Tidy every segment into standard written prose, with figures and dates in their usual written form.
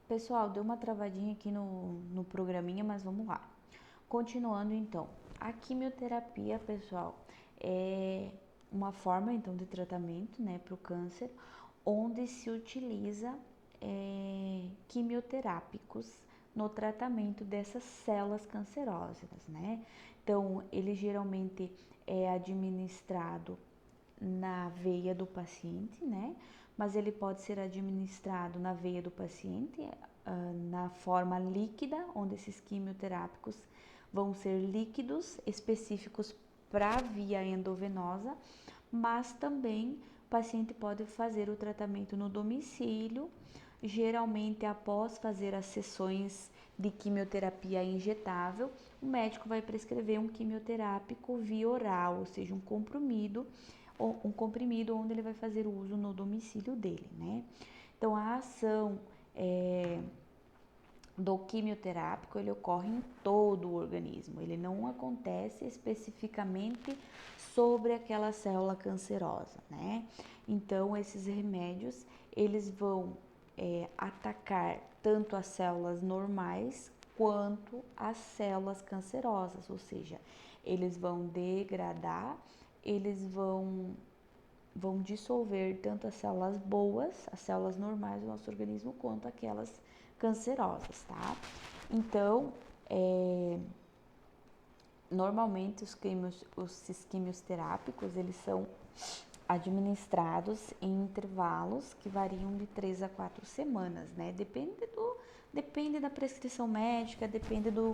Pessoal, deu uma travadinha aqui no programinha, mas vamos lá. Continuando então, a quimioterapia, pessoal, é uma forma então de tratamento, né, para o câncer, onde se utiliza quimioterápicos no tratamento dessas células cancerosas, né? Então, ele geralmente é administrado na veia do paciente, né? Mas ele pode ser administrado na veia do paciente, na forma líquida, onde esses quimioterápicos vão ser líquidos específicos para a via endovenosa, mas também o paciente pode fazer o tratamento no domicílio, geralmente após fazer as sessões de quimioterapia injetável, o médico vai prescrever um quimioterápico via oral, ou seja, um comprimido onde ele vai fazer o uso no domicílio dele, né? Então, a ação do quimioterápico, ele ocorre em todo o organismo, ele não acontece especificamente sobre aquela célula cancerosa, né? Então, esses remédios, eles vão atacar tanto as células normais quanto as células cancerosas, ou seja, eles vão degradar, eles vão dissolver tanto as células boas, as células normais do nosso organismo, quanto aquelas cancerosas, tá? Então, normalmente os químios terápicos, eles são administrados em intervalos que variam de 3 a 4 semanas, né? Depende da prescrição médica, depende do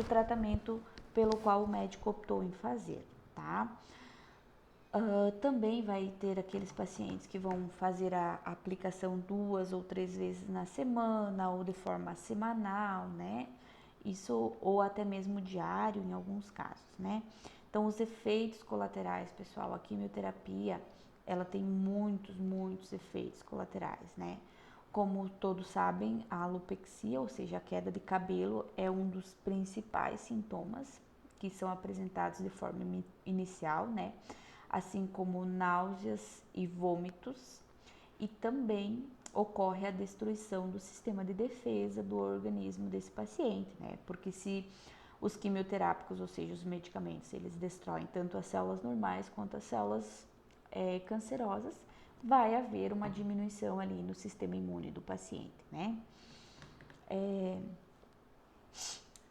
tratamento pelo qual o médico optou em fazer, tá? Também vai ter aqueles pacientes que vão fazer a aplicação 2 ou 3 vezes na semana ou de forma semanal, né? Isso, ou até mesmo diário em alguns casos, né? Então, os efeitos colaterais, pessoal, a quimioterapia, ela tem muitos efeitos colaterais, né? Como todos sabem, a alopexia, ou seja, a queda de cabelo, é um dos principais sintomas que são apresentados de forma inicial, né? Assim como náuseas e vômitos, e também ocorre a destruição do sistema de defesa do organismo desse paciente, né? Porque se os quimioterápicos, ou seja, os medicamentos, eles destroem tanto as células normais quanto as células cancerosas, vai haver uma diminuição ali no sistema imune do paciente, né?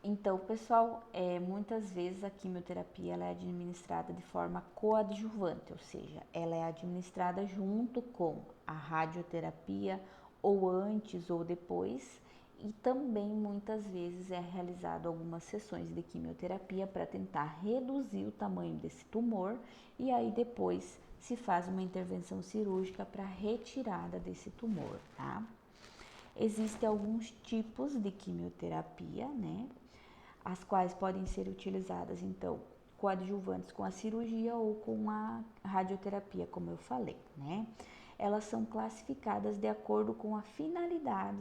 Então, pessoal, muitas vezes a quimioterapia ela é administrada de forma coadjuvante, ou seja, ela é administrada junto com a radioterapia, ou antes ou depois, e também muitas vezes é realizado algumas sessões de quimioterapia para tentar reduzir o tamanho desse tumor, e aí depois se faz uma intervenção cirúrgica para retirada desse tumor, tá? Existem alguns tipos de quimioterapia, né? As quais podem ser utilizadas, então, coadjuvantes com a cirurgia ou com a radioterapia, como eu falei, né? Elas são classificadas de acordo com a finalidade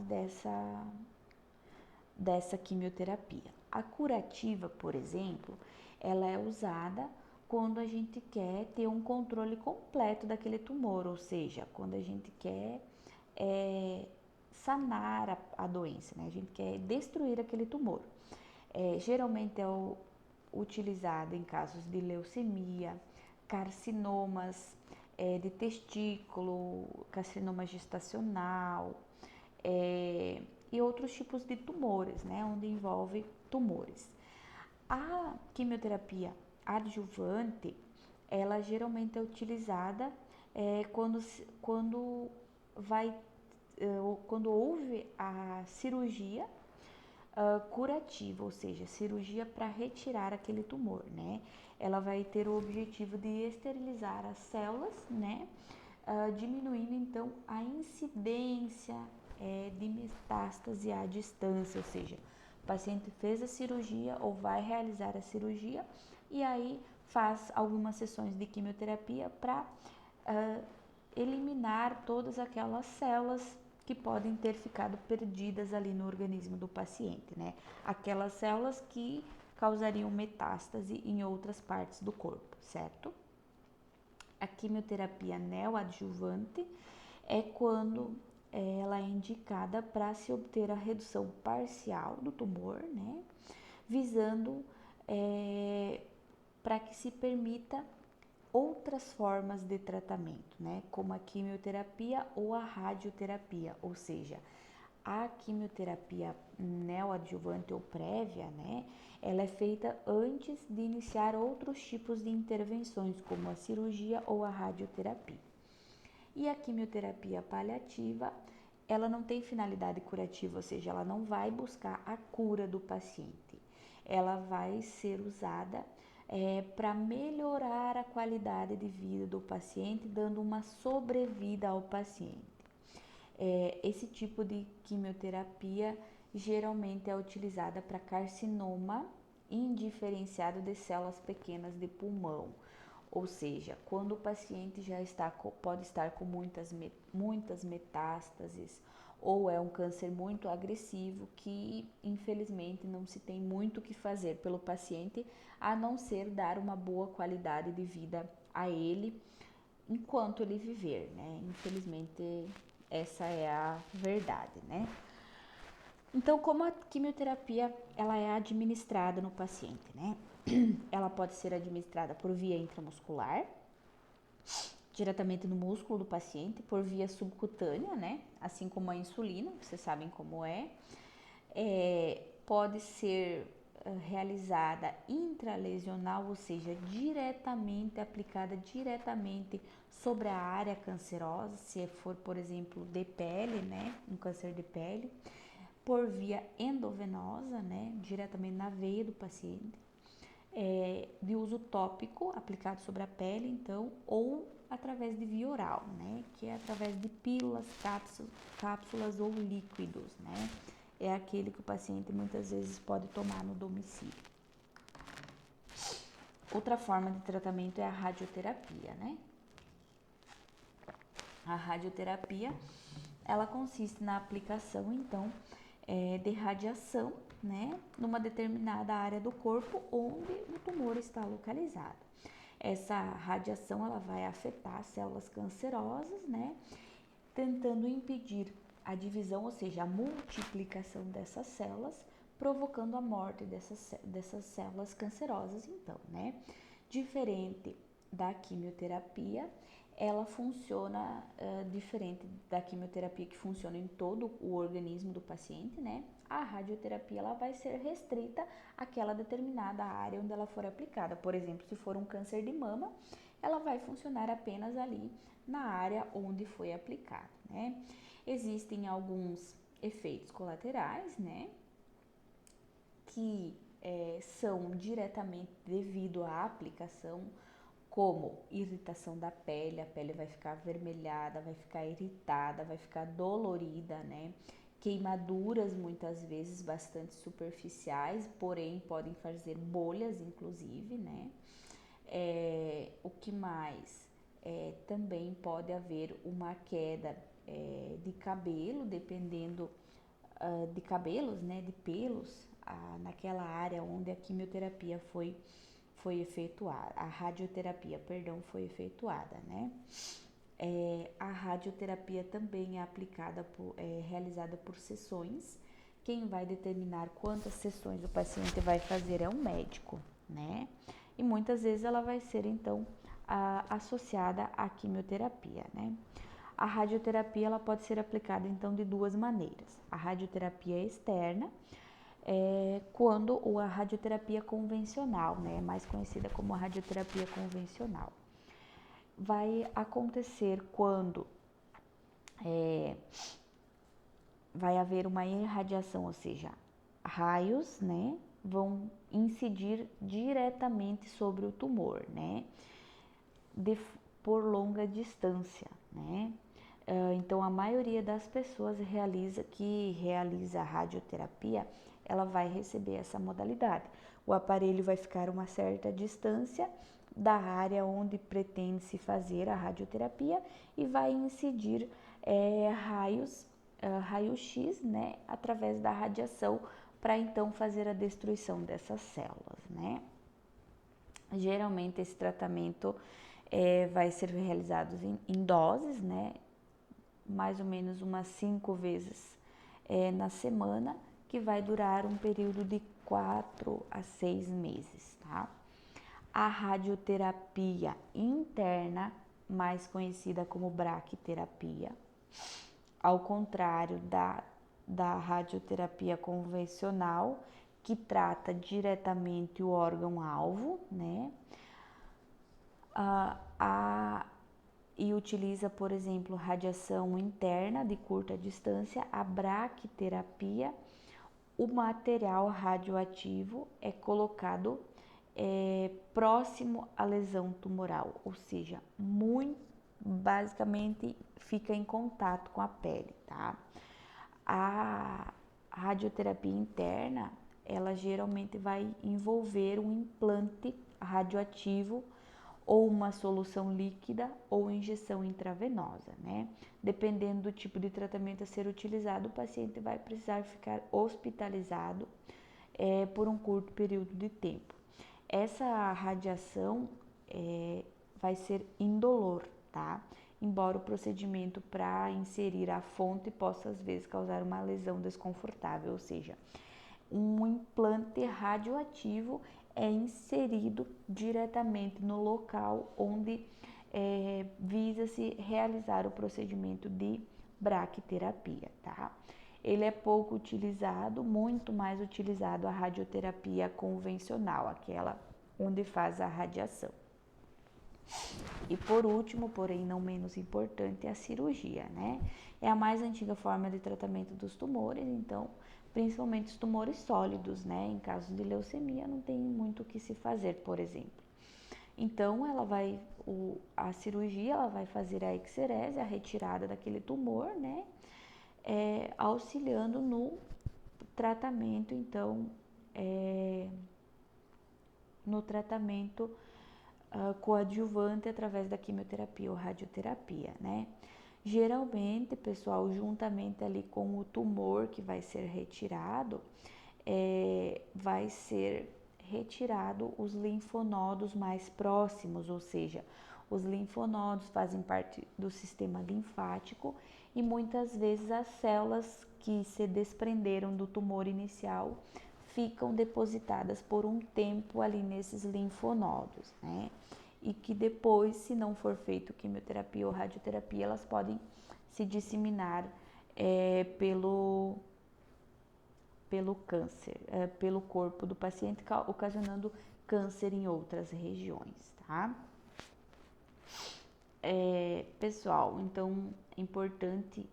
dessa quimioterapia. A curativa, por exemplo, ela é usada quando a gente quer ter um controle completo daquele tumor, ou seja, quando a gente quer sanar a doença, né? A gente quer destruir aquele tumor. Geralmente é utilizado em casos de leucemia, carcinomas de testículo, carcinoma gestacional, e outros tipos de tumores, né, onde envolve tumores. A quimioterapia adjuvante, ela geralmente é utilizada quando vai, quando houve a cirurgia curativa, ou seja, cirurgia para retirar aquele tumor, né? Ela vai ter o objetivo de esterilizar as células, né? Diminuindo então a incidência de metástase à distância, ou seja, o paciente fez a cirurgia ou vai realizar a cirurgia e aí faz algumas sessões de quimioterapia para eliminar todas aquelas células que podem ter ficado perdidas ali no organismo do paciente, né? Aquelas células que causariam metástase em outras partes do corpo, certo? A quimioterapia neoadjuvante é quando ela é indicada para se obter a redução parcial do tumor, né? Visando para que se permita outras formas de tratamento, né? Como a quimioterapia ou a radioterapia, ou seja, a quimioterapia neoadjuvante ou prévia, né? Ela é feita antes de iniciar outros tipos de intervenções, como a cirurgia ou a radioterapia. E a quimioterapia paliativa, ela não tem finalidade curativa, ou seja, ela não vai buscar a cura do paciente. Ela vai ser usada para melhorar a qualidade de vida do paciente, dando uma sobrevida ao paciente. Esse tipo de quimioterapia geralmente é utilizada para carcinoma indiferenciado de células pequenas de pulmão, ou seja, quando o paciente já pode estar com muitas metástases ou é um câncer muito agressivo que infelizmente não se tem muito o que fazer pelo paciente a não ser dar uma boa qualidade de vida a ele enquanto ele viver, né? Infelizmente essa é a verdade, né? Então, como a quimioterapia ela é administrada no paciente, né? Ela pode ser administrada por via intramuscular, diretamente no músculo do paciente, por via subcutânea, né? Assim como a insulina, vocês sabem como é. Pode ser realizada intralesional, ou seja, diretamente aplicada diretamente sobre a área cancerosa, se for, por exemplo, de pele, né? Um câncer de pele, por via endovenosa, né? Diretamente na veia do paciente. De uso tópico, aplicado sobre a pele, então, ou através de via oral, né? Que é através de pílulas, cápsulas ou líquidos, né? É aquele que o paciente muitas vezes pode tomar no domicílio. Outra forma de tratamento é a radioterapia, né? A radioterapia, ela consiste na aplicação, então, de radiação, né, numa determinada área do corpo onde o tumor está localizado. Essa radiação ela vai afetar células cancerosas, né, tentando impedir a divisão, ou seja, a multiplicação dessas células, provocando a morte dessas células cancerosas, então, né. Diferente da quimioterapia, ela funciona diferente da quimioterapia que funciona em todo o organismo do paciente, né? A radioterapia ela vai ser restrita àquela determinada área onde ela for aplicada. Por exemplo, se for um câncer de mama, ela vai funcionar apenas ali na área onde foi aplicada, né? Existem alguns efeitos colaterais, né? Que são diretamente devido à aplicação, como irritação da pele, a pele vai ficar avermelhada, vai ficar irritada, vai ficar dolorida, né? Queimaduras muitas vezes bastante superficiais, porém podem fazer bolhas, inclusive, né? O que mais? Também pode haver uma queda de cabelo, dependendo de cabelos, né? De pelos, naquela área onde a quimioterapia foi efetuada, a radioterapia, perdão, foi efetuada, né? A radioterapia também é aplicada realizada por sessões. Quem vai determinar quantas sessões o paciente vai fazer é um médico, né? E muitas vezes ela vai ser, então, associada à quimioterapia, né? A radioterapia ela pode ser aplicada, então, de duas maneiras. A radioterapia externa, quando a radioterapia convencional, né, mais conhecida como a radioterapia convencional, vai acontecer quando vai haver uma irradiação, ou seja, raios, né, vão incidir diretamente sobre o tumor, né, por longa distância, né. Então, a maioria das pessoas que realiza a radioterapia, ela vai receber essa modalidade. O aparelho vai ficar uma certa distância da área onde pretende-se fazer a radioterapia e vai incidir raio-x, né, através da radiação para então fazer a destruição dessas células, né. Geralmente esse tratamento vai ser realizado em doses, né, mais ou menos umas 5 vezes na semana, que vai durar um período de 4 a 6 meses, tá? A radioterapia interna, mais conhecida como braquiterapia, ao contrário da radioterapia convencional, que trata diretamente o órgão-alvo, né? E utiliza, por exemplo, radiação interna de curta distância. A braquiterapia, o material radioativo é colocado próximo à lesão tumoral, ou seja, basicamente fica em contato com a pele, tá? A radioterapia interna, ela geralmente vai envolver um implante radioativo ou uma solução líquida ou injeção intravenosa, né? Dependendo do tipo de tratamento a ser utilizado, o paciente vai precisar ficar hospitalizado por um curto período de tempo. Essa radiação vai ser indolor, tá? Embora o procedimento para inserir a fonte possa às vezes causar uma lesão desconfortável, ou seja, um implante radioativo é inserido diretamente no local onde visa-se realizar o procedimento de braquiterapia, tá? Ele é pouco utilizado, muito mais utilizado a radioterapia convencional, aquela onde faz a radiação. E por último, porém não menos importante, é a cirurgia, né? É a mais antiga forma de tratamento dos tumores, então, principalmente os tumores sólidos, né? Em caso de leucemia, não tem muito o que se fazer, por exemplo. Então, a cirurgia, ela vai fazer a excerese, a retirada daquele tumor, né? Auxiliando no tratamento, então, coadjuvante através da quimioterapia ou radioterapia, né? Geralmente, pessoal, juntamente ali com o tumor que vai ser retirado, vai ser retirado os linfonodos mais próximos, ou seja, os linfonodos fazem parte do sistema linfático e muitas vezes as células que se desprenderam do tumor inicial ficam depositadas por um tempo ali nesses linfonodos, né? E que depois, se não for feito quimioterapia ou radioterapia, elas podem se disseminar pelo câncer, pelo corpo do paciente, ocasionando câncer em outras regiões, tá? Pessoal, então é importante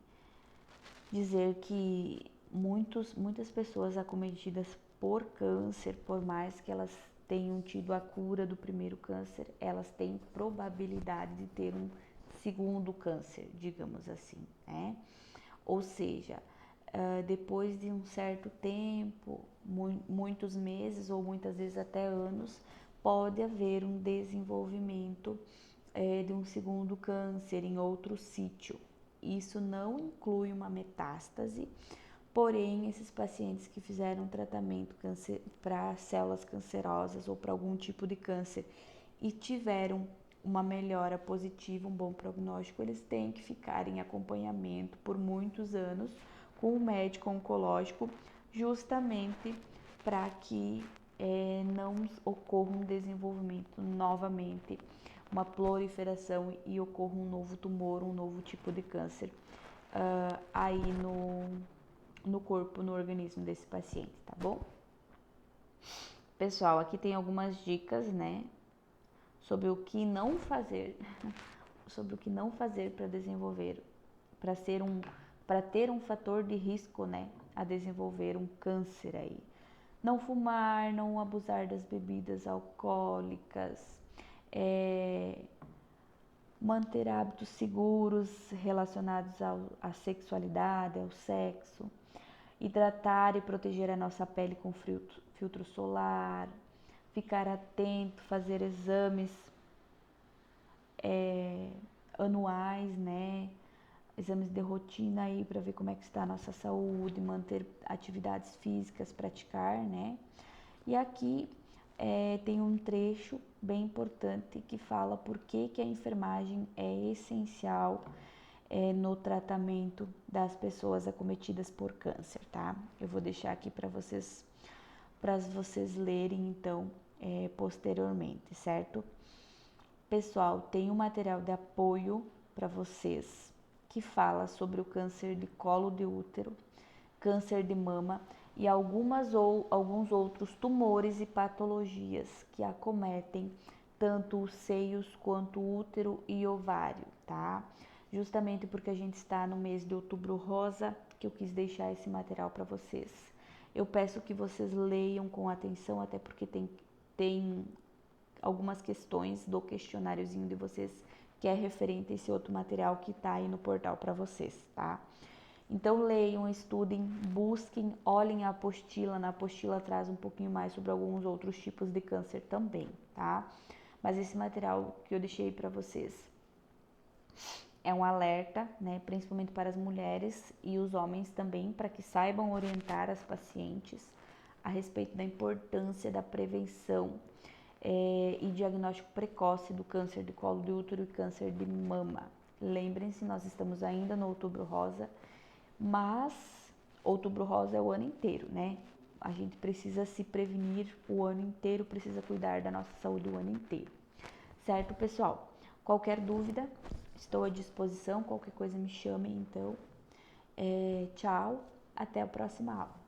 dizer que muitas pessoas acometidas por câncer, por mais que elas tenham tido a cura do primeiro câncer, elas têm probabilidade de ter um segundo câncer, digamos assim, né? Ou seja, depois de um certo tempo, muitos meses ou muitas vezes até anos, pode haver um desenvolvimento de um segundo câncer em outro sítio. Isso não inclui uma metástase, porém, esses pacientes que fizeram tratamento para células cancerosas ou para algum tipo de câncer e tiveram uma melhora positiva, um bom prognóstico, eles têm que ficar em acompanhamento por muitos anos com o médico oncológico, justamente para que não ocorra um desenvolvimento novamente, uma proliferação e ocorra um novo tumor, um novo tipo de câncer aí no corpo, no organismo desse paciente, tá bom? Pessoal, aqui tem algumas dicas, né, sobre o que não fazer, sobre o que não fazer para desenvolver, para ter um fator de risco, né, a desenvolver um câncer aí. Não fumar, não abusar das bebidas alcoólicas, manter hábitos seguros relacionados à sexualidade, ao sexo, hidratar e proteger a nossa pele com filtro solar, ficar atento, fazer exames anuais, né? Exames de rotina aí para ver como é que está a nossa saúde, manter atividades físicas, praticar, né? E aqui tem um trecho bem importante que fala por que a enfermagem é essencial no tratamento das pessoas acometidas por câncer, tá? Eu vou deixar aqui para vocês lerem, então, posteriormente, certo? Pessoal, tem um material de apoio para vocês que fala sobre o câncer de colo de útero, câncer de mama e alguns outros tumores e patologias que acometem tanto os seios quanto o útero e ovário, tá? Justamente porque a gente está no mês de Outubro Rosa, que eu quis deixar esse material para vocês. Eu peço que vocês leiam com atenção, até porque tem algumas questões do questionáriozinho de vocês que é referente a esse outro material que tá aí no portal para vocês, tá? Então leiam, estudem, busquem, olhem a apostila. Na apostila traz um pouquinho mais sobre alguns outros tipos de câncer também, tá? Mas esse material que eu deixei para vocês é um alerta, né, principalmente para as mulheres e os homens também, para que saibam orientar as pacientes a respeito da importância da prevenção e diagnóstico precoce do câncer de colo de útero e câncer de mama. Lembrem-se, nós estamos ainda no Outubro Rosa, mas Outubro Rosa é o ano inteiro, né? A gente precisa se prevenir o ano inteiro, precisa cuidar da nossa saúde o ano inteiro. Certo, pessoal? Qualquer dúvida, estou à disposição. Qualquer coisa me chamem, então. Tchau, até a próxima aula.